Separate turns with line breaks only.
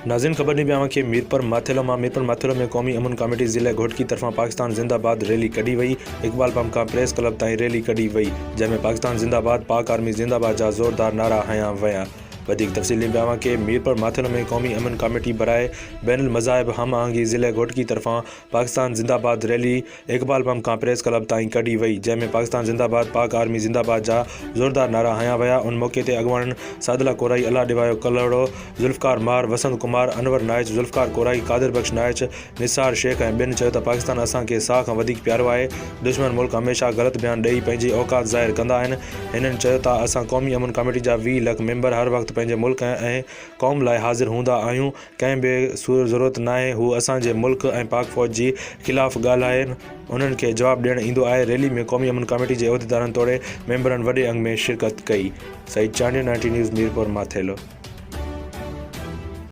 नाज़रीन ख़बर नहीं पिया कि मीरपुर माथेलो में क़ौमी अमन कमेटी ज़िले घोटकी तरफ़ा पाकिस्तान ज़िंदाबाद रैली कढी वई। इकबाल पंप का प्रेस क्लब ताईं रैली कढी वई, जंहिंमें पाकिस्तान ज़िंदाबाद, पाक आर्मी ज़िंदाबाद जा ज़ोरदार नारा हया वया। वधिक तफ़सील में पिया कि मीरपुर माथेलो में क़ौमी अमन कमेटी बराए बैनुल मज़ाहिब हम आहंगी ज़िले घोटकी तरफ़ा पाकिस्तान ज़िंदाबाद रैली इकबाल पंप का प्रेस क्लब ताईं कढी वई, जंहिंमें पाकिस्तान ज़िंदाबाद, पाक आर्मी ज़िंदाबाद जा ज़ोरदार नारा हया वया। उन मौके ते अॻवान सादला कोराई, अल्लाह डिवायो कलड़ो, ज़ुल्फ़कार मार, वसंत कुमार, अनवर नाइच, ज़ुल्फ़कार कोराई, कादिर बख्श नाइच, निसार शेख ऐं ॿियनि चयो त पाकिस्तान असांखे साह खां वधीक प्यारो आहे। दुश्मन मुल्क हमेशह ग़लति बयान ॾेई पंहिंजी औकात ज़ाहिर कंदा आहिनि। हिननि चयो त असां क़ौमी अमन कमेटी जा 20 लाख मेंबर हर वक़्तु पंहिंजे मुल्क ऐं क़ौम लाइ हाज़िर हूंदा आहियूं। कंहिं बि ज़रूरत नाहे हू असांजे मुल्क ऐं पाक फ़ौज जी ख़िलाफ़ ॻाल्हाइनि, उन्हनि खे जवाबु ॾियणु ईंदो आहे। रैली में क़ौमी अमन कमेटी जे उहिदेदारनि तोड़े मेंबरनि वॾे अंग में शिरकत कई। सईद चांडियो, 90 न्यूज़, मीरपुर माथेलो।